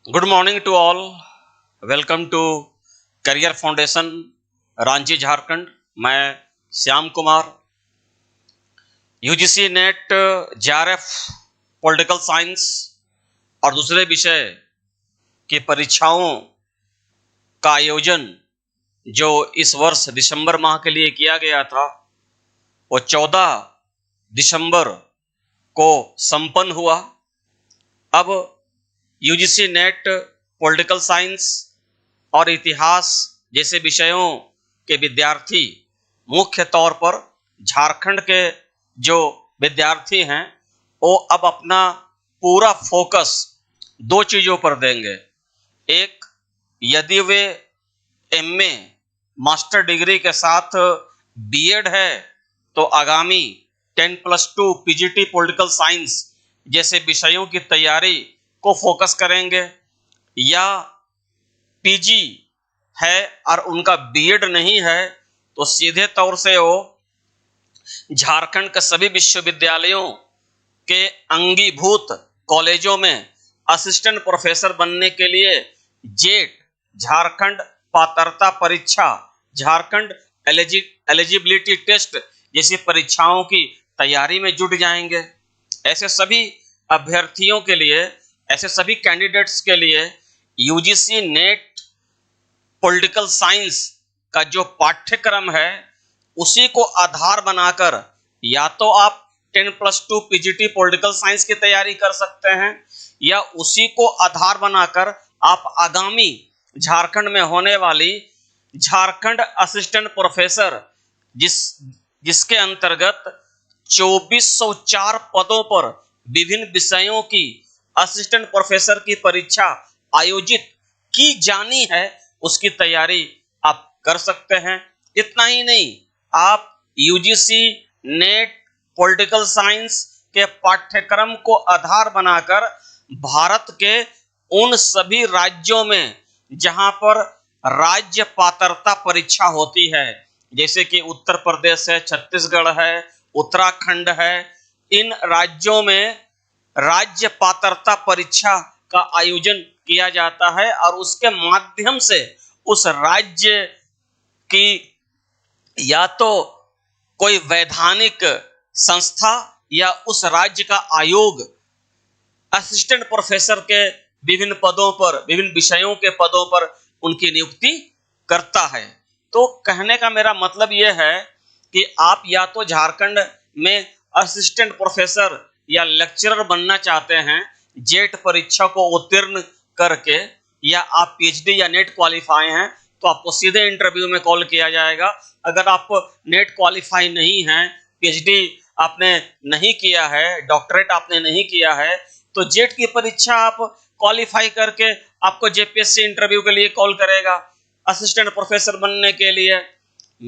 Good morning to all. Welcome to career foundation Ranchi Jharkhand. मैं Shyam Kumar. UGC NET, JRF, political science और दूसरे विषय की परीक्षाओं का आयोजन जो इस वर्ष दिसंबर माह के लिए किया गया था वो 14 दिसंबर को संपन्न हुआ। अब यूजीसी नेट, पॉलिटिकल साइंस और इतिहास जैसे विषयों के विद्यार्थी, मुख्य तौर पर झारखंड के जो विद्यार्थी हैं वो अब अपना पूरा फोकस दो चीज़ों पर देंगे। एक, यदि वे एमए मास्टर डिग्री के साथ बीएड है तो आगामी 10+2 पीजीटी पॉलिटिकल साइंस जैसे विषयों की तैयारी को फोकस करेंगे, या पीजी है और उनका बीएड नहीं है तो सीधे तौर से वो झारखंड के सभी विश्वविद्यालयों के अंगीभूत कॉलेजों में असिस्टेंट प्रोफेसर बनने के लिए जेट, झारखंड पात्रता परीक्षा, झारखंड एलिजिबिलिटी टेस्ट जैसी परीक्षाओं की तैयारी में जुट जाएंगे। ऐसे सभी अभ्यर्थियों के लिए, ऐसे सभी कैंडिडेट्स के लिए यूजीसी नेट पॉलिटिकल साइंस का जो पाठ्यक्रम है उसी को आधार बनाकर या तो आप 10+2 पीजीटी पॉलिटिकल साइंस की तैयारी कर सकते हैं, या उसी को आधार बनाकर आप आगामी झारखंड में होने वाली झारखंड असिस्टेंट प्रोफेसर जिसके अंतर्गत 2404 पदों पर विभिन्न विषयों की असिस्टेंट प्रोफेसर की परीक्षा आयोजित की जानी है, उसकी तैयारी आप कर सकते हैं। इतना ही नहीं, आप यूजीसी नेट पॉलिटिकल साइंस के पाठ्यक्रम को आधार बनाकर भारत के उन सभी राज्यों में जहां पर राज्य पात्रता परीक्षा होती है, जैसे कि उत्तर प्रदेश है, छत्तीसगढ़ है, उत्तराखंड है, इन राज्यों में राज्य पात्रता परीक्षा का आयोजन किया जाता है और उसके माध्यम से उस राज्य की या तो कोई वैधानिक संस्था या उस राज्य का आयोग असिस्टेंट प्रोफेसर के विभिन्न पदों पर, विभिन्न विषयों के पदों पर उनकी नियुक्ति करता है। तो कहने का मेरा मतलब यह है कि आप या तो झारखंड में असिस्टेंट प्रोफेसर या लेक्चरर बनना चाहते हैं जेट परीक्षा को उत्तीर्ण करके, या आप पीएचडी या नेट क्वालिफाई हैं तो आपको सीधे इंटरव्यू में कॉल किया जाएगा। अगर आप नेट क्वालिफाई नहीं हैं, पीएचडी आपने नहीं किया है, डॉक्टरेट आपने नहीं किया है, तो जेट की परीक्षा आप क्वालिफाई करके आपको जेपीएससी इंटरव्यू के लिए कॉल करेगा असिस्टेंट प्रोफेसर बनने के लिए।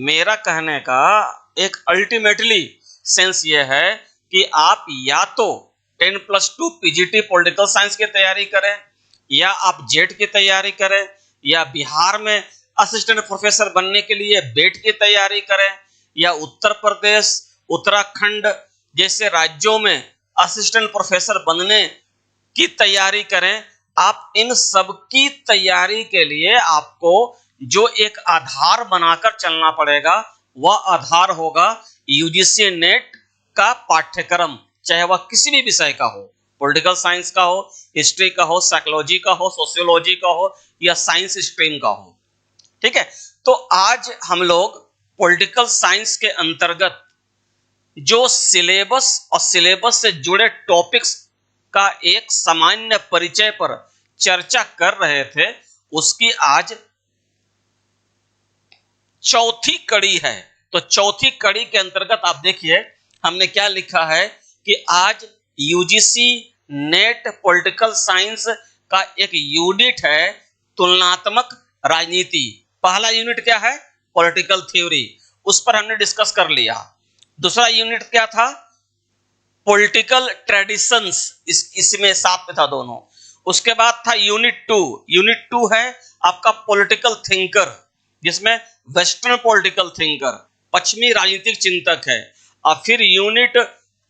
मेरा कहने का एक अल्टीमेटली सेंस ये है कि आप या तो 10+2 पीजीटी पॉलिटिकल साइंस की तैयारी करें, या आप जेट की तैयारी करें, या बिहार में असिस्टेंट प्रोफेसर बनने के लिए बेट की तैयारी करें, या उत्तर प्रदेश, उत्तराखंड जैसे राज्यों में असिस्टेंट प्रोफेसर बनने की तैयारी करें। आप इन सब की तैयारी के लिए आपको जो एक आधार बनाकर चलना पड़ेगा वह आधार होगा यूजीसी नेट का पाठ्यक्रम, चाहे वह किसी भी विषय का हो, पॉलिटिकल साइंस का हो, हिस्ट्री का हो, साइकोलॉजी का हो, सोशियोलॉजी का हो, या साइंस स्ट्रीम का हो। ठीक है, तो आज हम लोग पॉलिटिकल साइंस के अंतर्गत जो सिलेबस और सिलेबस से जुड़े टॉपिक्स का एक सामान्य परिचय पर चर्चा कर रहे थे, उसकी आज चौथी कड़ी है। तो चौथी कड़ी के अंतर्गत आप देखिए हमने क्या लिखा है कि आज यूजीसी नेट पॉलिटिकल साइंस का एक यूनिट है तुलनात्मक राजनीति। पहला यूनिट क्या है? पॉलिटिकल थ्योरी, उस पर हमने डिस्कस कर लिया। दूसरा यूनिट क्या था? पॉलिटिकल ट्रेडिशंस, इसमें साथ में था दोनों। उसके बाद था यूनिट 2। यूनिट 2 है आपका पॉलिटिकल थिंकर, जिसमें वेस्टर्न पॉलिटिकल थिंकर, पश्चिमी राजनीतिक चिंतक है। और फिर यूनिट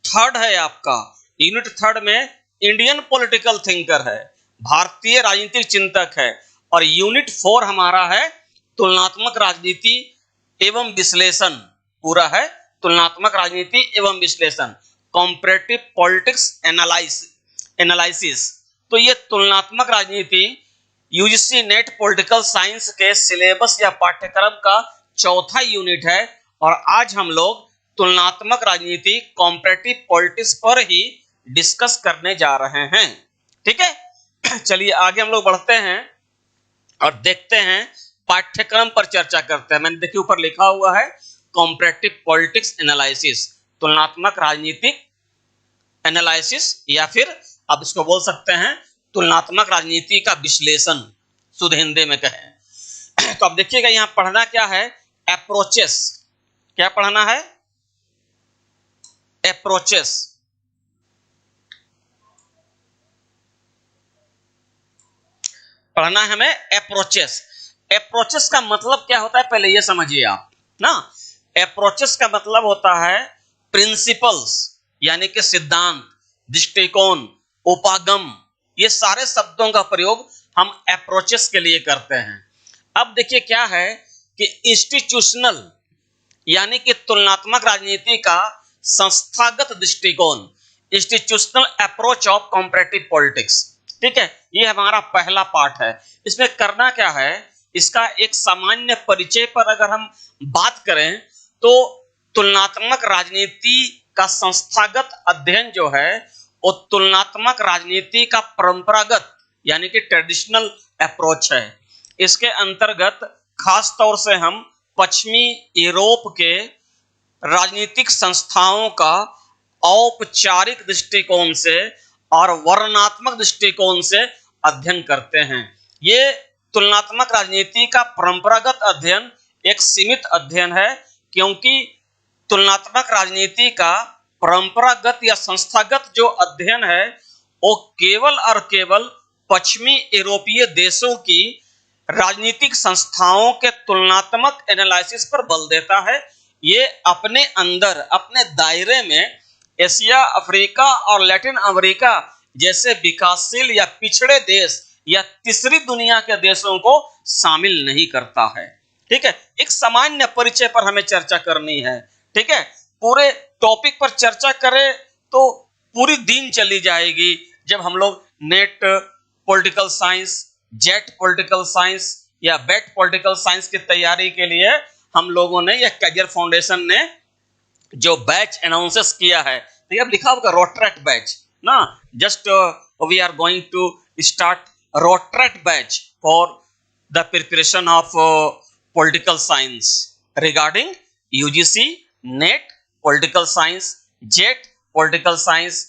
3 है आपका, यूनिट 3 में इंडियन पॉलिटिकल थिंकर है। भारतीय राजनीतिक चिंतक है। और यूनिट 4 हमारा है तुलनात्मक राजनीति एवं विश्लेषण, पूरा है तुलनात्मक राजनीति एवं विश्लेषण, कॉम्परेटिव पॉलिटिक्स एनालिसिस। तो ये तुलनात्मक राजनीति यूजीसी नेट पॉलिटिकल साइंस के सिलेबस या पाठ्यक्रम का चौथा यूनिट है। और आज हम लोग तुलनात्मक राजनीति कॉम्परेटिव पॉलिटिक्स पर ही डिस्कस करने जा रहे हैं। ठीक है, चलिए आगे हम लोग बढ़ते हैं और देखते हैं, पाठ्यक्रम पर चर्चा करते हैं। मैंने देखिए ऊपर लिखा हुआ है कॉम्परेटिव पॉलिटिक्स एनालिसिस, तुलनात्मक राजनीतिक एनालिसिस, या फिर आप इसको बोल सकते हैं तुलनात्मक राजनीति का विश्लेषण, शुद्ध हिंदी में कहें। तो अब देखिएगा यहां पढ़ना क्या है, अप्रोचेस। क्या पढ़ना है? अप्रोचेस। पढ़ना है हमें अप्रोचेस। अप्रोचेस का मतलब क्या होता है पहले ये समझिए आप ना। अप्रोचेस का मतलब होता है प्रिंसिपल्स, यानी कि सिद्धांत, दृष्टिकोण, उपागम, ये सारे शब्दों का प्रयोग हम अप्रोचेस के लिए करते हैं। अब देखिए क्या है कि इंस्टीट्यूशनल यानी कि तुलनात्मक राजनीति का संस्थागत दृष्टिकोण, institutional approach of comparative politics. ठीक है, ये हमारा पहला पार्ट है। इसमें करना क्या है, इसका एक सामान्य परिचय पर अगर हम बात करें तो तुलनात्मक राजनीति का संस्थागत अध्ययन जो है वो तुलनात्मक राजनीति का परंपरागत यानी कि ट्रेडिशनल अप्रोच है। इसके अंतर्गत खास तौर से हम पश्चिमी यूरोप के राजनीतिक संस्थाओं का औपचारिक दृष्टिकोण से और वर्णनात्मक दृष्टिकोण से अध्ययन करते हैं। ये तुलनात्मक राजनीति का परंपरागत अध्ययन एक सीमित अध्ययन है, क्योंकि तुलनात्मक राजनीति का परंपरागत या संस्थागत जो अध्ययन है वो केवल और केवल पश्चिमी यूरोपीय देशों की राजनीतिक संस्थाओं के तुलनात्मक एनालिसिस पर बल देता है। ये अपने अंदर, अपने दायरे में एशिया, अफ्रीका और लैटिन अमेरिका जैसे विकासशील या पिछड़े देश या तीसरी दुनिया के देशों को शामिल नहीं करता है। ठीक है, एक सामान्य परिचय पर हमें चर्चा करनी है। ठीक है, पूरे टॉपिक पर चर्चा करें तो पूरी दिन चली जाएगी। जब हम लोग net political science, JET political science या बेट पॉलिटिकल साइंस की तैयारी के लिए हम लोगों ने या कैरियर फाउंडेशन ने जो बैच अनाउंसेस किया है, तो ये लिखा होगा रोट्रेट बैच ना। Just we are going to start रोट्रेट batch for the preparation of political science regarding UGC NET political science, JET political science,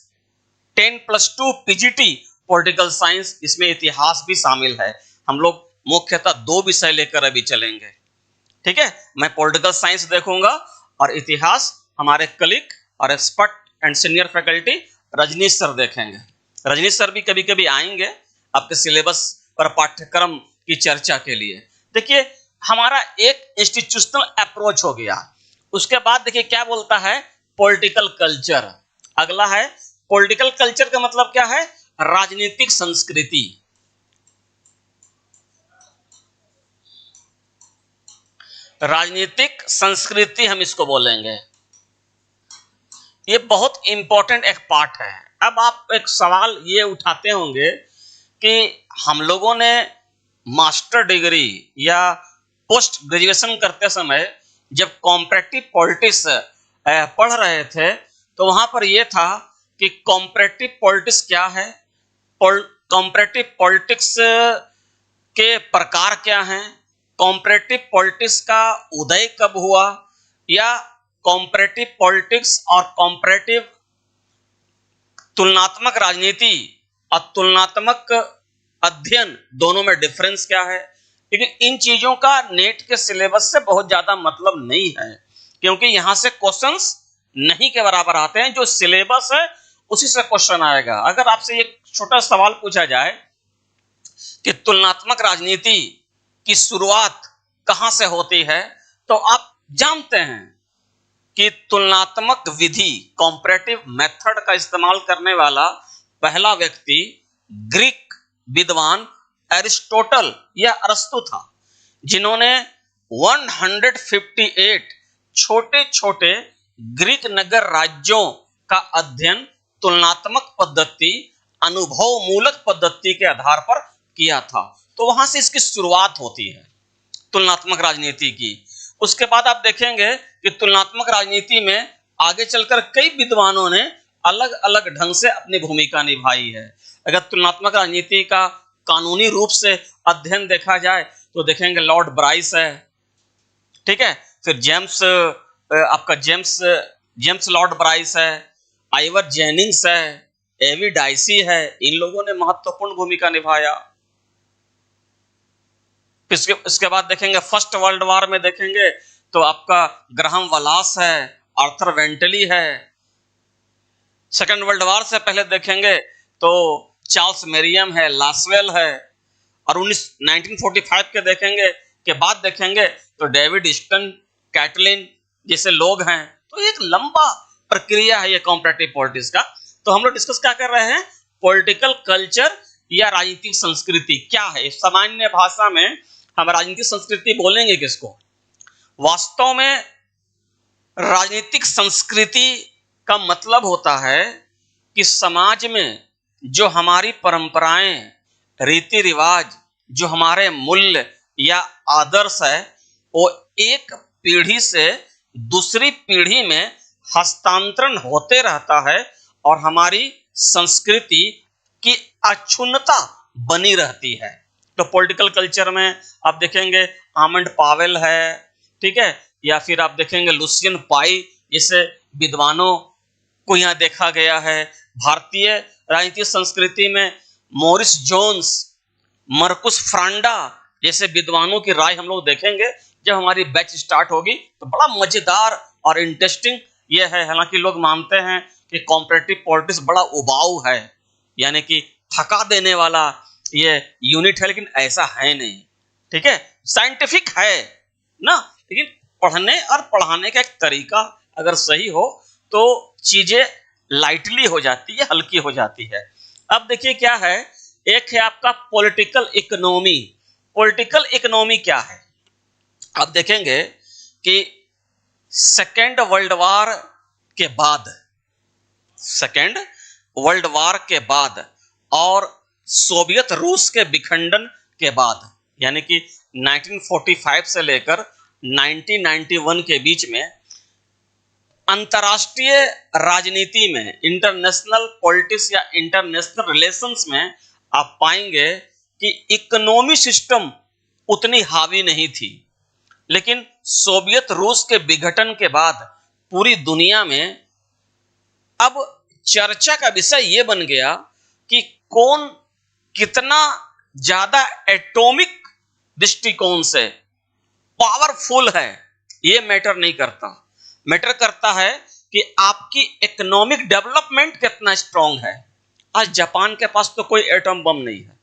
10+2 PGT political science, इसमें इतिहास भी शामिल है। हम लोग मुख्यतः 2 विषय लेकर अभी चलेंगे। ठीक है, मैं पॉलिटिकल साइंस देखूंगा और इतिहास हमारे कलीग और expert and senior faculty Rajneesh sir देखेंगे। रजनीश सर भी कभी कभी आएंगे आपके सिलेबस पर पाठ्यक्रम की चर्चा के लिए। देखिए हमारा एक इंस्टीट्यूशनल अप्रोच हो गया। उसके बाद देखिए क्या बोलता है, पॉलिटिकल कल्चर। अगला है पॉलिटिकल कल्चर का मतलब क्या है, राजनीतिक संस्कृति। राजनीतिक संस्कृति हम इसको बोलेंगे। ये बहुत इंपॉर्टेंट एक पार्ट है। अब आप एक सवाल ये उठाते होंगे कि हम लोगों ने मास्टर डिग्री या पोस्ट ग्रेजुएशन करते समय जब कॉम्परेटिव पॉलिटिक्स पढ़ रहे थे तो वहां पर यह था कि कॉम्परेटिव पॉलिटिक्स क्या है, कॉम्परेटिव पॉलिटिक्स के प्रकार क्या हैं, कॉम्परेटिव पॉलिटिक्स का उदय कब हुआ, या कॉम्परेटिव पॉलिटिक्स और कॉम्परेटिव तुलनात्मक राजनीति और तुलनात्मक अध्ययन दोनों में डिफरेंस क्या है। लेकिन इन चीजों का नेट के सिलेबस से बहुत ज्यादा मतलब नहीं है, क्योंकि यहां से क्वेश्चंस नहीं के बराबर आते हैं। जो सिलेबस है उसी से क्वेश्चन आएगा। अगर आपसे एक छोटा सवाल पूछा जाए कि तुलनात्मक राजनीति की शुरुआत कहां से होती है, तो आप जानते हैं कि तुलनात्मक विधि, कॉम्परेटिव मेथड का इस्तेमाल करने वाला पहला व्यक्ति ग्रीक विद्वान एरिस्टोटल या अरस्तु था, जिन्होंने 158 छोटे छोटे ग्रीक नगर राज्यों का अध्ययन तुलनात्मक पद्धति, अनुभव मूलक पद्धति के आधार पर किया था। तो वहां से इसकी शुरुआत होती है तुलनात्मक राजनीति की। उसके बाद आप देखेंगे कि तुलनात्मक राजनीति में आगे चलकर कई विद्वानों ने अलग अलग ढंग से अपनी भूमिका निभाई है। अगर तुलनात्मक राजनीति का कानूनी रूप से अध्ययन देखा जाए तो देखेंगे लॉर्ड ब्राइस है, ठीक है, फिर जेम्स लॉर्ड ब्राइस है, आइवर जेनिंग्स है, एवी डाइसी है, इन लोगों ने महत्वपूर्ण भूमिका निभाया। इसके बाद देखेंगे फर्स्ट वर्ल्ड वॉर में देखेंगे तो आपका ग्राहम वलास है, आर्थर वेंटली है। सेकेंड वर्ल्ड वॉर से पहले देखेंगे तो चार्ल्स मेरियम है, लासवेल है, और 1945 के देखेंगे के बाद देखेंगे तो डेविड ईस्टन, कैटलिन जैसे लोग हैं। तो एक लंबा प्रक्रिया है ये कॉम्परेटिव पॉलिटिक्स का। तो हम लोग डिस्कस क्या कर रहे हैं, पॉलिटिकल कल्चर या राजनीतिक संस्कृति क्या है। सामान्य भाषा में हम राजनीतिक संस्कृति बोलेंगे किसको। वास्तव में राजनीतिक संस्कृति का मतलब होता है कि समाज में जो हमारी परंपराएं, रीति रिवाज, जो हमारे मूल्य या आदर्श है, वो एक पीढ़ी से दूसरी पीढ़ी में हस्तांतरण होते रहता है और हमारी संस्कृति की अक्षुण्णता बनी रहती है। तो पॉलिटिकल कल्चर में आप देखेंगे आमंड पावेल है, ठीक है, या फिर आप देखेंगे लुसियन पाई जैसे विद्वानों को यहाँ देखा गया है। भारतीय राजनीतिक संस्कृति में मॉरिस जोन्स, मरकुस फ्रांडा जैसे विद्वानों की राय हम लोग देखेंगे जब हमारी बैच स्टार्ट होगी। तो बड़ा मजेदार और इंटरेस्टिंग ये है। हालांकि लोग मानते हैं कि कॉम्परेटिव पॉलिटिक्स बड़ा उबाऊ है, यानी कि थका देने वाला ये यूनिट है, लेकिन ऐसा है नहीं, ठीक है, साइंटिफिक है ना, लेकिन पढ़ने और पढ़ाने का एक तरीका अगर सही हो तो चीजें लाइटली हो जाती है, हल्की हो जाती है। अब देखिए क्या है, एक है आपका पॉलिटिकल इकोनॉमी। पॉलिटिकल इकोनॉमी क्या है, आप देखेंगे कि सेकेंड वर्ल्ड वॉर के बाद और सोवियत रूस के विखंडन के बाद, यानी कि 1945 से लेकर 1991 के बीच में अंतर्राष्ट्रीय राजनीति में, इंटरनेशनल पॉलिटिक्स या इंटरनेशनल रिलेशंस में आप पाएंगे कि इकोनॉमी सिस्टम उतनी हावी नहीं थी। लेकिन सोवियत रूस के विघटन के बाद पूरी दुनिया में अब चर्चा का विषय यह बन गया कि कौन कितना ज्यादा एटॉमिक दृष्टिकोण से पावरफुल है। यह मैटर नहीं करता, मैटर करता है कि आपकी इकोनॉमिक डेवलपमेंट कितना स्ट्रांग है। आज जापान के पास तो कोई एटम बम नहीं है,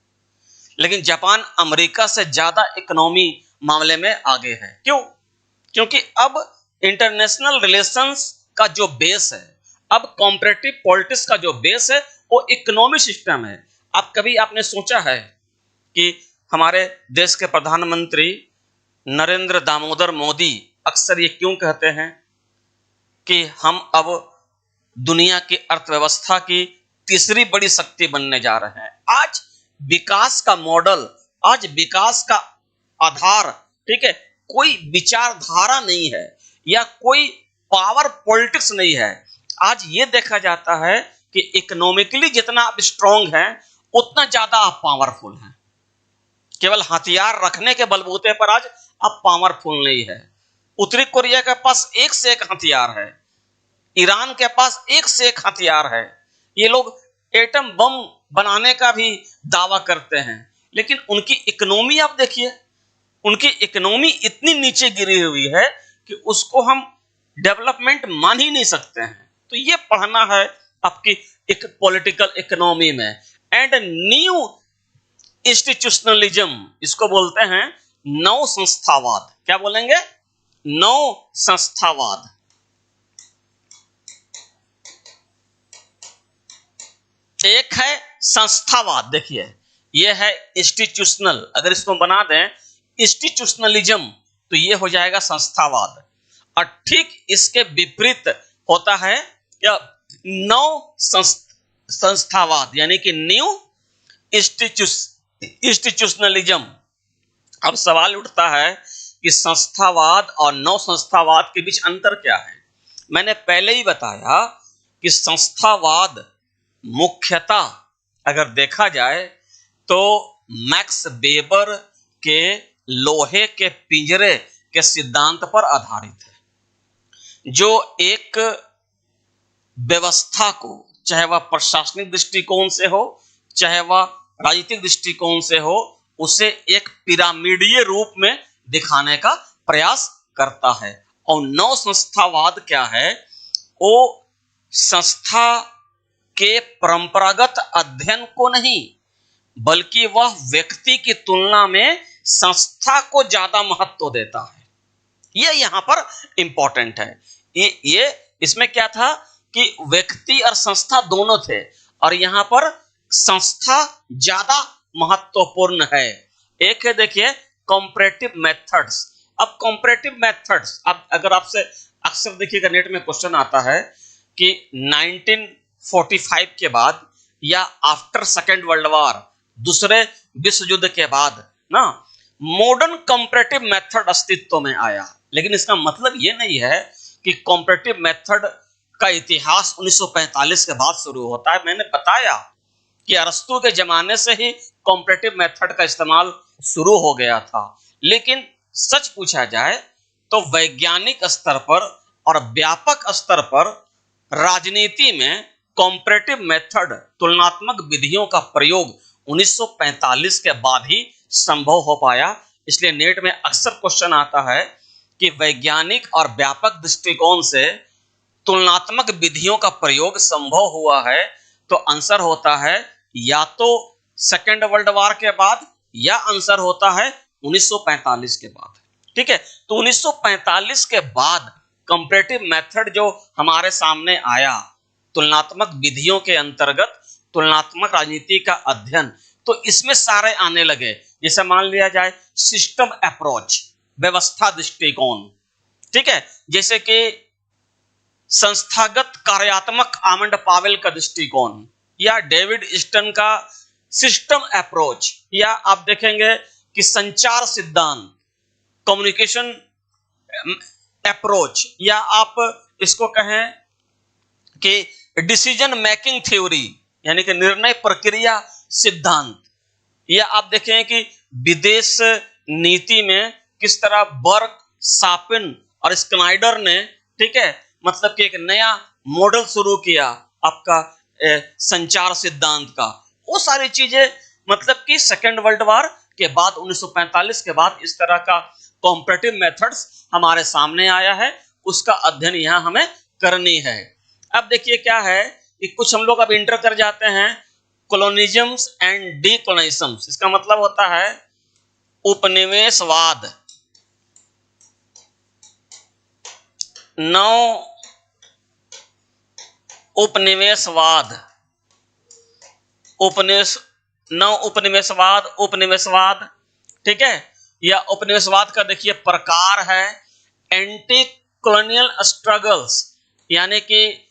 लेकिन जापान अमेरिका से ज्यादा इकोनॉमी मामले में आगे है। क्यों? क्योंकि अब इंटरनेशनल रिलेशंस का जो बेस है, अब कॉम्परेटिव पॉलिटिक्स का जो बेस है वो इकोनॉमी सिस्टम है। अब कभी आपने सोचा है कि हमारे देश के प्रधानमंत्री नरेंद्र दामोदर मोदी अक्सर ये क्यों कहते हैं कि हम अब दुनिया की अर्थव्यवस्था की तीसरी बड़ी शक्ति बनने जा रहे हैं। आज विकास का मॉडल, आज विकास का आधार, ठीक है, कोई विचारधारा नहीं है या कोई पावर पॉलिटिक्स नहीं है। आज ये देखा जाता है कि इकोनॉमिकली जितना आप स्ट्रांग हैं उतना ज्यादा आप पावरफुल हैं। केवल हथियार रखने के बलबूते पर आज आप पावरफुल नहीं है। उत्तरी कोरिया के पास एक से एक हथियार है, ईरान के पास एक से एक हथियार है। ये लोग एटम बम बनाने का भी दावा करते हैं, लेकिन उनकी इकोनॉमी आप देखिए, उनकी इकोनॉमी इतनी नीचे गिरी हुई है कि उसको हम डेवलपमेंट मान ही नहीं सकते हैं। तो ये पढ़ना है आपकी एक पॉलिटिकल इकोनॉमी में। एंड न्यू इंस्टीट्यूशनलिज्म, इसको बोलते हैं नव संस्थावाद। क्या बोलेंगे? नव संस्थावाद। एक है संस्थावाद, देखिए ये है इंस्टीट्यूशनल, अगर इसको बना दें इंस्टीट्यूशनलिज्म तो ये हो जाएगा संस्थावाद। और ठीक इसके विपरीत होता है क्या, नव संस्थावाद यानी कि न्यू इंस्टीट्यूशनलिज्म। अब सवाल उठता है कि संस्थावाद और नव संस्थावाद के बीच अंतर क्या है। मैंने पहले ही बताया कि संस्थावाद मुख्यतः अगर देखा जाए तो मैक्स वेबर के लोहे के पिंजरे के सिद्धांत पर आधारित है, जो एक व्यवस्था को, चाहे वह प्रशासनिक दृष्टिकोण से हो चाहे वह राजनीतिक दृष्टिकोण से हो, उसे एक पिरामिडीय रूप में दिखाने का प्रयास करता है। और नव संस्थावाद क्या है, वो संस्था के परंपरागत अध्ययन को नहीं बल्कि वह व्यक्ति की तुलना में संस्था को ज्यादा महत्व देता है। ये यहां पर इंपॉर्टेंट है। ये इसमें क्या था कि व्यक्ति और संस्था दोनों थे और यहां पर संस्था ज्यादा महत्वपूर्ण है। एक है देखिए कॉम्परेटिव मेथड्स। अब कॉम्परेटिव मेथड्स, अब अगर आपसे अक्सर देखिएगा नेट में क्वेश्चन आता है कि 1945 के बाद या आफ्टर सेकेंड वर्ल्ड वॉर, दूसरे विश्व युद्ध के बाद ना मॉडर्न कॉम्परेटिव मेथड अस्तित्व में आया। लेकिन इसका मतलब ये नहीं है कि कॉम्परेटिव मेथड का इतिहास 1945 के बाद शुरू होता है। मैंने बताया कि अरस्तु के जमाने से ही कॉम्परेटिव मेथड का इस्तेमाल शुरू हो गया था। लेकिन सच पूछा जाए तो वैज्ञानिक स्तर पर और व्यापक स्तर पर राजनीति में कॉम्परेटिव मेथड, तुलनात्मक विधियों का प्रयोग 1945 के बाद ही संभव हो पाया। इसलिए नेट में अक्सर क्वेश्चन आता है कि वैज्ञानिक और व्यापक दृष्टिकोण से तुलनात्मक विधियों का प्रयोग संभव हुआ है, तो आंसर होता है या तो सेकेंड वर्ल्ड वॉर के बाद या आंसर होता है 1945 के बाद। ठीक है, तो 1945 के बाद कंपैरेटिव मेथड जो हमारे सामने आया, तुलनात्मक विधियों के अंतर्गत तुलनात्मक राजनीति का अध्ययन, तो इसमें सारे आने लगे। जैसे मान लिया जाए सिस्टम अप्रोच, व्यवस्था दृष्टिकोण, ठीक है, जैसे कि संस्थागत कार्यात्मक आमंड पावेल का दृष्टिकोण या डेविड ईस्टन का सिस्टम अप्रोच, या आप देखेंगे कि संचार सिद्धांत, कम्युनिकेशन अप्रोच, या आप इसको कहें कि डिसीजन मेकिंग थ्योरी यानी कि निर्णय प्रक्रिया सिद्धांत, या आप देखें कि विदेश नीति में किस तरह बर्क, सापिन और स्नाइडर ने, ठीक है, मतलब कि एक नया मॉडल शुरू किया आपका संचार सिद्धांत का। वो सारी चीजें मतलब कि सेकेंड वर्ल्ड वॉर के बाद 1945 के बाद इस तरह का कॉम्परेटिव मेथड्स हमारे सामने आया है, उसका अध्ययन यहां हमें करनी है। अब देखिए क्या है कि कुछ हम लोग अब इंटर कर जाते हैं कोलोनिज्म्स एंड डीकोलोनिज्म्स। इसका मतलब होता है उपनिवेशवाद, नव उपनिवेशवाद, उपनिवेशवाद, ठीक है। या उपनिवेशवाद का देखिए प्रकार है एंटी कॉलोनियल स्ट्रगल्स, यानी कि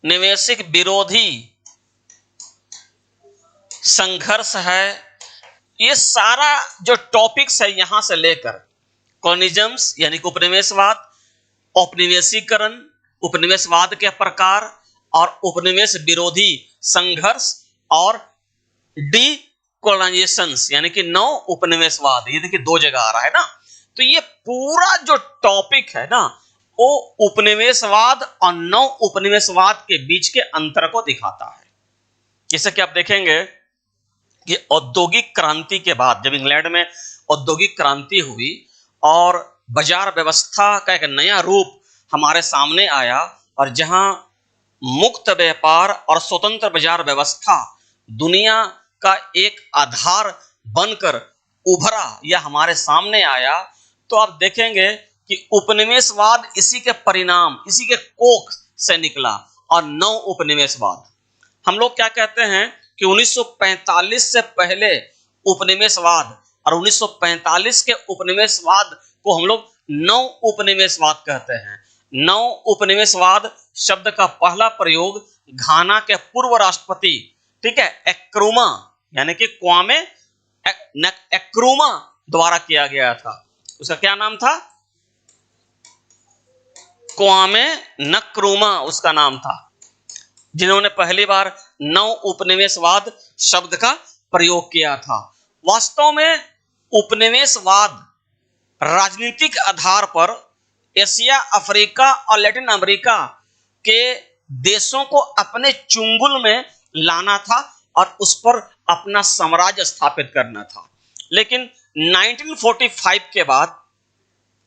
निवेशिक विरोधी संघर्ष है। ये सारा जो टॉपिक्स है यहां से लेकर कॉलोनिज्म्स यानी कि उपनिवेशवाद, औपनिवेशीकरण, उपनिवेशवाद के प्रकार और उपनिवेश विरोधी संघर्ष और डीकोलोनाइजेशंस यानी कि नव उपनिवेशवाद, ये देखिए दो जगह आ रहा है ना। तो ये पूरा जो टॉपिक है ना वो उपनिवेशवाद और नव उपनिवेशवाद के बीच के अंतर को दिखाता है। जैसे कि आप देखेंगे कि औद्योगिक क्रांति के बाद जब इंग्लैंड में औद्योगिक क्रांति हुई और बाजार व्यवस्था का एक नया रूप हमारे सामने आया और जहां मुक्त व्यापार और स्वतंत्र बाजार व्यवस्था दुनिया का एक आधार बनकर उभरा या हमारे सामने आया, तो आप देखेंगे कि उपनिवेशवाद इसी के परिणाम, इसी के कोख से निकला और नव उपनिवेशवाद। हम लोग क्या कहते हैं कि 1945 से पहले उपनिवेशवाद और 1945 के उपनिवेशवाद को हम लोग नव उपनिवेशवाद कहते हैं। नव उपनिवेशवाद शब्द का पहला प्रयोग घाना के पूर्व राष्ट्रपति, ठीक है, एक्रुमा यानी कि क्वामे एक्रुमा द्वारा किया गया था। उसका क्या नाम था? क्वामे नक्रुमा उसका नाम था, जिन्होंने पहली बार नव उपनिवेशवाद शब्द का प्रयोग किया था। वास्तव में उपनिवेशवाद राजनीतिक आधार पर एशिया, अफ्रीका और लैटिन अमेरिका के देशों को अपने चुंगल में लाना था और उस पर अपना साम्राज्य स्थापित करना था। लेकिन 1945 के बाद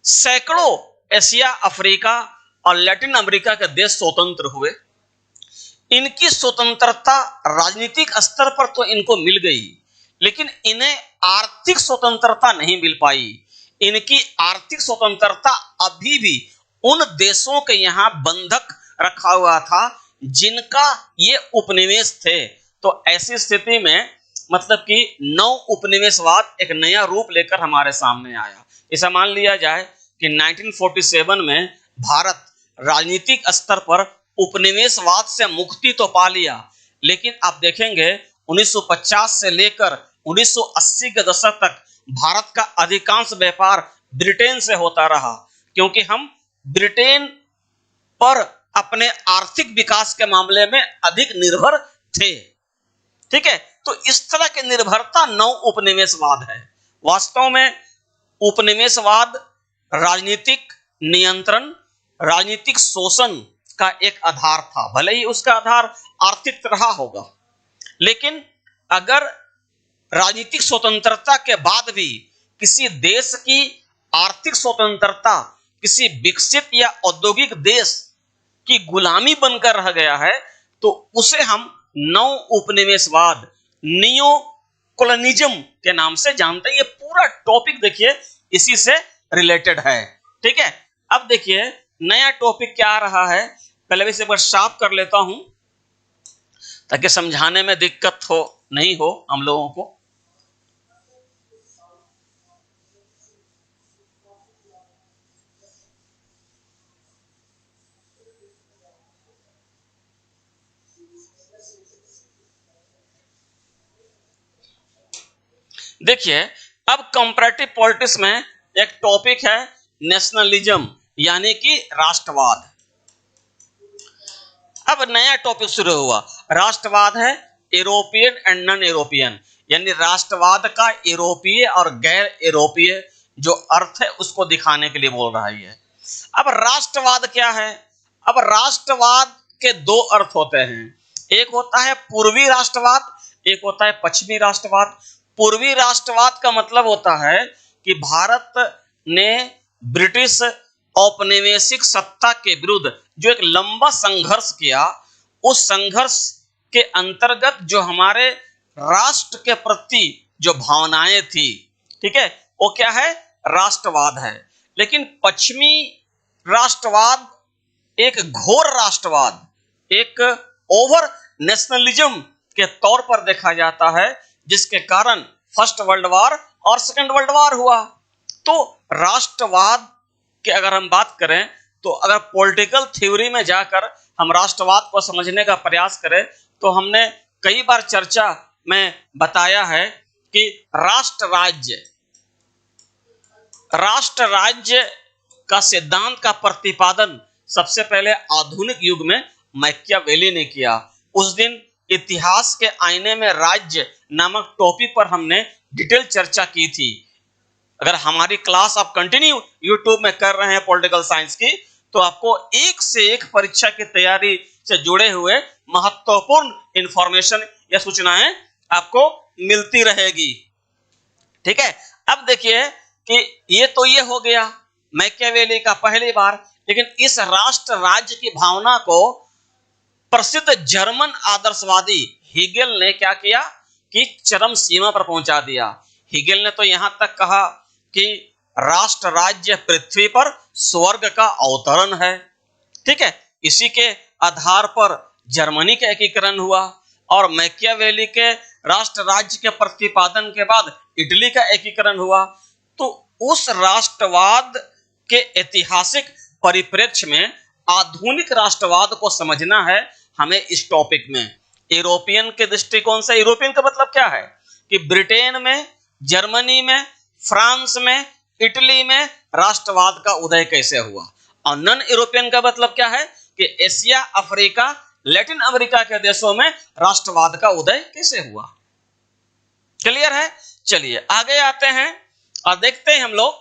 सैकड़ों एशिया, अफ्रीका और लैटिन अमेरिका के देश स्वतंत्र हुए। इनकी स्वतंत्रता राजनीतिक स्तर पर तो इनको मिल गई, लेकिन इन्हें आर्थिक स्वतंत्रता नहीं मिल पाई। इनकी आर्थिक स्वतंत्रता अभी भी उन देशों के यहां बंधक रखा हुआ था जिनका ये उपनिवेश थे। तो ऐसी स्थिति में मतलब कि नव उपनिवेशवाद एक नया रूप लेकर हमारे सामने आया। ऐसा मान लिया जाए कि 1947 में भारत राजनीतिक स्तर पर उपनिवेशवाद से मुक्ति तो पा लिया, लेकिन आप देखेंगे 1950 से लेकर 1980 के दशक तक भारत का अधिकांश व्यापार ब्रिटेन से होता रहा, क्योंकि हम ब्रिटेन पर अपने आर्थिक विकास के मामले में अधिक निर्भर थे। ठीक है, तो इस तरह की निर्भरता नव उपनिवेशवाद है। वास्तव में उपनिवेशवाद राजनीतिक नियंत्रण, राजनीतिक शोषण का एक आधार था। भले ही उसका आधार आर्थिक रहा होगा, लेकिन अगर राजनीतिक स्वतंत्रता के बाद भी किसी देश की आर्थिक स्वतंत्रता किसी विकसित या औद्योगिक देश की गुलामी बनकर रह गया है, तो उसे हम नव उपनिवेशवाद, नियो कॉलोनिज्म के नाम से जानते हैं। ये पूरा टॉपिक देखिए इसी से रिलेटेड है। ठीक है, अब देखिए नया टॉपिक क्या आ रहा है, पहले इसे एक बार साफ कर लेता हूं ताकि समझाने में दिक्कत नहीं हो हम लोगों को। देखिए, अब कंपैरेटिव पॉलिटिक्स में एक टॉपिक है नेशनलिज्म यानी कि राष्ट्रवाद। अब नया टॉपिक शुरू हुआ, राष्ट्रवाद है यूरोपियन एंड नॉन यूरोपियन, यानी राष्ट्रवाद का यूरोपीय और गैर यूरोपीय जो अर्थ है उसको दिखाने के लिए बोल रहा है। अब राष्ट्रवाद क्या है? अब राष्ट्रवाद के दो अर्थ होते हैं, एक होता है पूर्वी राष्ट्रवाद, एक होता है पश्चिमी राष्ट्रवाद। पूर्वी राष्ट्रवाद का मतलब होता है कि भारत ने ब्रिटिश औपनिवेशिक सत्ता के विरुद्ध जो एक लंबा संघर्ष किया, उस संघर्ष के अंतर्गत जो हमारे राष्ट्र के प्रति जो भावनाएं थी, ठीक है, वो क्या है? राष्ट्रवाद है। लेकिन पश्चिमी राष्ट्रवाद एक घोर राष्ट्रवाद, एक ओवर नेशनलिज्म के तौर पर देखा जाता है, जिसके कारण फर्स्ट वर्ल्ड वॉर और सेकंड वर्ल्ड वॉर हुआ। तो राष्ट्रवाद की अगर हम बात करें, तो अगर पॉलिटिकल थ्योरी में जाकर हम राष्ट्रवाद को समझने का प्रयास करें, तो हमने कई बार चर्चा में बताया है कि राष्ट्र राज्य का सिद्धांत का प्रतिपादन सबसे पहले आधुनिक युग में मैकियावेली ने किया। उस दिन इतिहास के आईने में राज्य नामक टॉपिक पर हमने डिटेल चर्चा की थी। अगर हमारी क्लास आप कंटिन्यू यूट्यूब में कर रहे हैं पॉलिटिकल साइंस की, तो आपको एक से एक परीक्षा की तैयारी से जुड़े हुए महत्वपूर्ण इंफॉर्मेशन या सूचनाएं आपको मिलती रहेगी। ठीक है, अब देखिए कि ये हो गया मैकियावेली का पहली बार, लेकिन इस राष्ट्र राज्य की भावना को प्रसिद्ध जर्मन आदर्शवादी हीगेल ने क्या किया कि चरम सीमा पर पहुंचा दिया। हीगेल ने तो यहां तक कहा कि राष्ट्र राज्य पृथ्वी पर स्वर्ग का अवतरण है। ठीक है, इसी के आधार पर जर्मनी का एकीकरण हुआ और मैकियावेली के राष्ट्र राज्य के प्रतिपादन के बाद इटली का एकीकरण हुआ। तो उस राष्ट्रवाद के ऐतिहासिक परिप्रेक्ष्य में आधुनिक राष्ट्रवाद को समझना है हमें इस टॉपिक में। यूरोपियन के दृष्टिकोण से, यूरोपियन का मतलब क्या है कि ब्रिटेन में, जर्मनी में, फ्रांस में, इटली में राष्ट्रवाद का उदय कैसे हुआ, और नॉन यूरोपियन का मतलब क्या है कि एशिया, अफ्रीका, लैटिन अमेरिका के देशों में राष्ट्रवाद का उदय कैसे हुआ। क्लियर है? चलिए आगे आते हैं और देखते हैं हम लोग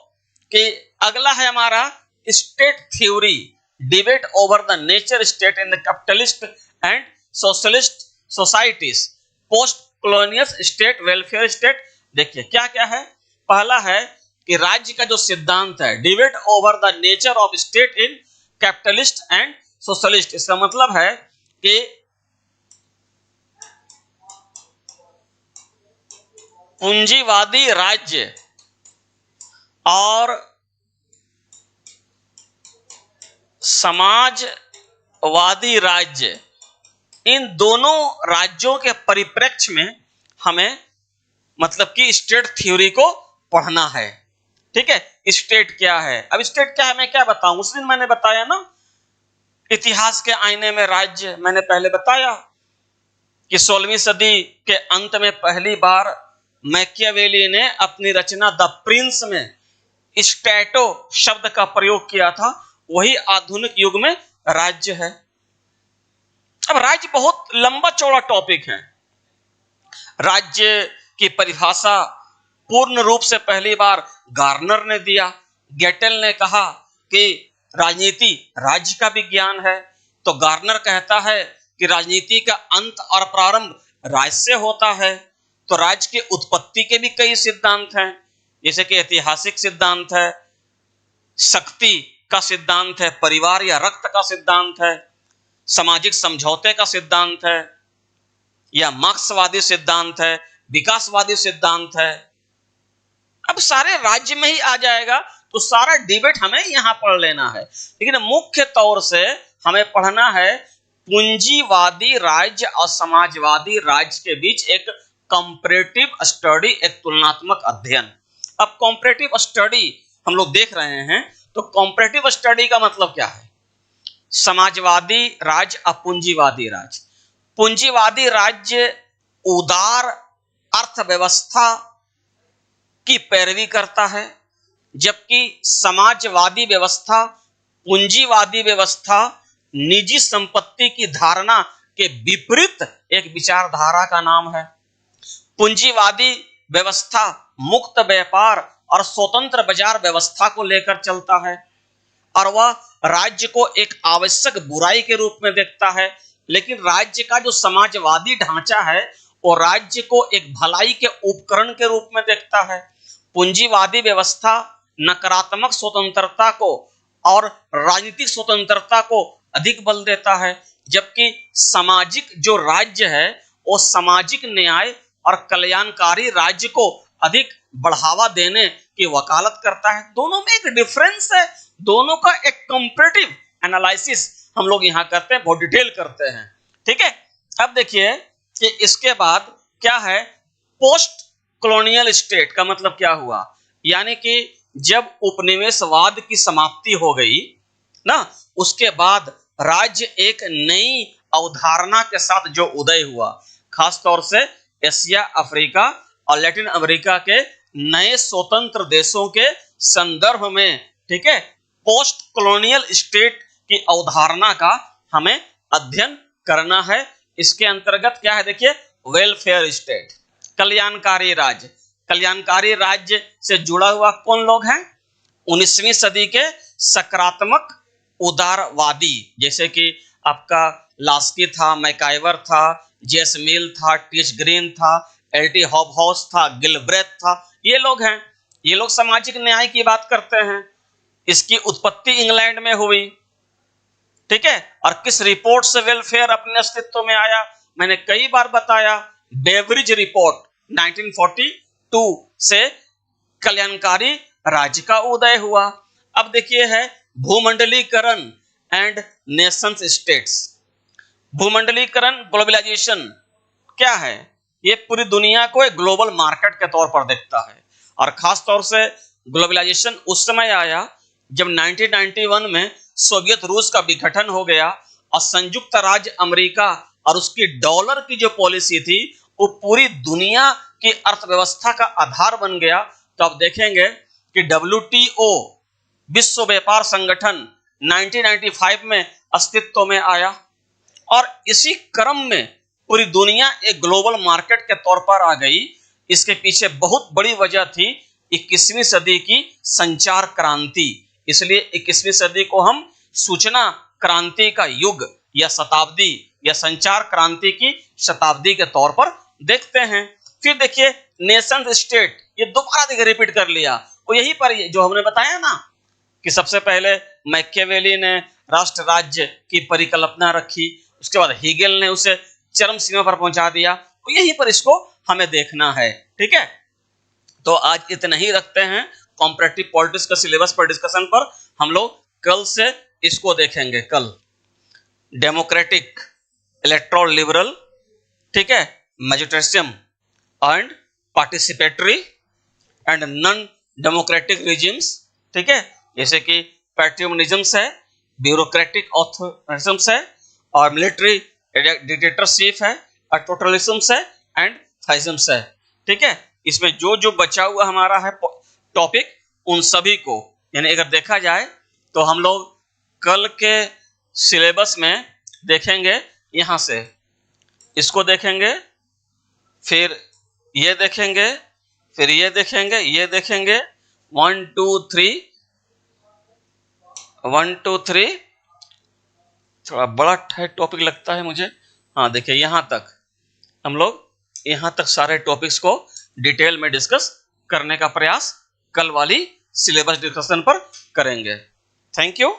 कि अगला है हमारा state theory, debate over the nature state in the capitalist and socialist societies, post colonial state, welfare state. देखिए क्या क्या है। पहला है कि राज्य का जो सिद्धांत है, debate over the nature of state in capitalist and socialist. इसका मतलब है कि पूंजीवादी राज्य और समाजवादी राज्य, इन दोनों राज्यों के परिप्रेक्ष्य में हमें मतलब कि स्टेट थ्योरी को पढ़ना है। ठीक है, स्टेट क्या है। अब स्टेट क्या है मैं क्या बताऊं, उस दिन मैंने बताया ना इतिहास के आईने में राज्य, मैंने पहले बताया कि 16वीं सदी के अंत में पहली बार मैकियावेली ने अपनी रचना द प्रिंस में स्टैटो शब्द का प्रयोग किया था। वही आधुनिक युग में राज्य है। अब राज्य बहुत लंबा चौड़ा टॉपिक है। राज्य की परिभाषा पूर्ण रूप से पहली बार गार्नर ने दिया। गेटेल ने कहा कि राजनीति राज्य का विज्ञान है, तो गार्नर कहता है कि राजनीति का अंत और प्रारंभ राज्य से होता है। तो राज्य की उत्पत्ति के भी कई सिद्धांत हैं, जैसे कि ऐतिहासिक सिद्धांत है, शक्ति का सिद्धांत है, परिवार या रक्त का सिद्धांत है, सामाजिक समझौते का सिद्धांत है, या मार्क्सवादी सिद्धांत है, विकासवादी सिद्धांत है। अब सारे राज्य में ही आ जाएगा, तो सारा डिबेट हमें यहां पढ़ लेना है। लेकिन मुख्य तौर से हमें पढ़ना है पूंजीवादी राज्य और समाजवादी राज्य के बीच एक कंपैरेटिव स्टडी, एक तुलनात्मक अध्ययन। अब कंपैरेटिव स्टडी हम लोग देख रहे हैं, तो कंपैरेटिव स्टडी का मतलब क्या है। समाजवादी राज्य और पूंजीवादी राज्य। पूंजीवादी राज्य उदार अर्थव्यवस्था की पैरवी करता है, जबकि समाजवादी व्यवस्था, पूंजीवादी व्यवस्था निजी संपत्ति की धारणा के विपरीत एक विचारधारा का नाम है। पूंजीवादी व्यवस्था मुक्त व्यापार और स्वतंत्र बाजार व्यवस्था को लेकर चलता है, और वह राज्य को एक आवश्यक बुराई के रूप में देखता है। लेकिन राज्य का जो समाजवादी ढांचा है, वो राज्य को एक भलाई के उपकरण के रूप में देखता है। पूंजीवादी व्यवस्था नकारात्मक स्वतंत्रता को और राजनीतिक स्वतंत्रता को अधिक बल देता है, जबकि सामाजिक जो राज्य है वो सामाजिक न्याय और कल्याणकारी राज्य को अधिक बढ़ावा देने की वकालत करता है। दोनों में एक डिफरेंस है, दोनों का एक कंपैरेटिव एनालिसिस हम लोग यहां करते हैं, बहुत डिटेल करते हैं। ठीक है, अब देखिए कि इसके बाद क्या है, पोस्ट कॉलोनियल स्टेट का मतलब क्या हुआ। यानी कि जब उपनिवेशवाद की समाप्ति हो गई ना, उसके बाद राज्य एक नई अवधारणा के साथ जो उदय हुआ, खास तौर से एशिया, अफ्रीका और लैटिन अमेरिका के नए स्वतंत्र देशों के संदर्भ में, ठीक है, पोस्ट कॉलोनियल स्टेट की अवधारणा का हमें अध्ययन करना है। इसके अंतर्गत क्या है, देखिए, वेलफेयर स्टेट, कल्याणकारी राज्य। कल्याणकारी राज्य से जुड़ा हुआ कौन लोग हैं, 19वीं सदी के सकारात्मक उदारवादी, जैसे कि आपका लास्की था, मैकाइवर था, जेस मिल था, टीच ग्रीन था, एल.टी. हॉबहाउस था, गिलब्रेथ था, ये लोग हैं। ये लोग सामाजिक न्याय की बात करते हैं। इसकी उत्पत्ति इंग्लैंड में हुई, ठीक है। और किस रिपोर्ट से वेलफेयर अपने अस्तित्व में आया, मैंने कई बार बताया, बेवरिज रिपोर्ट 1942 से कल्याणकारी राज्य का उदय हुआ। अब देखिए है भूमंडलीकरण एंड नेशंस स्टेट्स। भूमंडलीकरण, ग्लोबलाइजेशन क्या है? ये पूरी दुनिया को एक ग्लोबल मार्केट के तौर पर देखता है। और खास तौर से ग्लोबलाइजेशन उस समय आया जब 1991 में सोवियत रूस का विघटन हो गया और संयुक्त राज्य अमेरिका और उसकी डॉलर की जो पॉलिसी थी वो पूरी दुनिया की अर्थव्यवस्था का आधार बन गया। तो आप देखेंगे कि WTO विश्व व्यापार संगठन 1995 में अस्तित्व में आया और इसी क्रम में पूरी दुनिया एक ग्लोबल मार्केट के तौर पर आ गई। इसके पीछे बहुत बड़ी वजह थी 21वीं सदी की संचार क्रांति। इसलिए 21वीं सदी को हम सूचना क्रांति का युग या शताब्दी या संचार क्रांति की शताब्दी के तौर पर देखते हैं। फिर देखिए नेशन स्टेट, ये दोबारा देखिए रिपीट कर लिया। वो यही पर जो हमने बताया ना कि सबसे पहले मैकियावेली ने राष्ट्र राज्य की परिकल्पना रखी, उसके बाद हीगेल ने उसे चरम सीमा पर पहुंचा दिया। तो यहीं पर इसको हमें देखना है। ठीक है, तो आज इतना ही रखते हैं। कॉम्परेटिव पॉलिटिक्स का सिलेबस पर डिस्कशन पर हम लोग कल से इसको देखेंगे। कल डेमोक्रेटिक, इलेक्ट्रल लिबरल, ठीक है, मैजिस्ट्रेटियम and participatory and non democratic regimes, ठीक है, जैसे कि पैट्रियनिज्म है, ब्यूरोक्रेटिक ऑथोरिज्म है और मिलिट्री डिक्टेटरशिप है और टोटलिज्म है एंड फाइज्म है। ठीक है, इसमें जो जो बचा हुआ हमारा है टॉपिक, उन सभी को यानी अगर देखा जाए तो हम लोग कल के सिलेबस में देखेंगे। यहाँ से इसको देखेंगे, फिर ये देखेंगे, फिर ये देखेंगे, ये देखेंगे, 1 2 3 1 2 3। थोड़ा बड़ा टॉपिक लगता है मुझे। हाँ देखिए, यहाँ तक हम लोग यहाँ तक सारे टॉपिक्स को डिटेल में डिस्कस करने का प्रयास कल वाली सिलेबस डिस्कशन पर करेंगे। Thank you.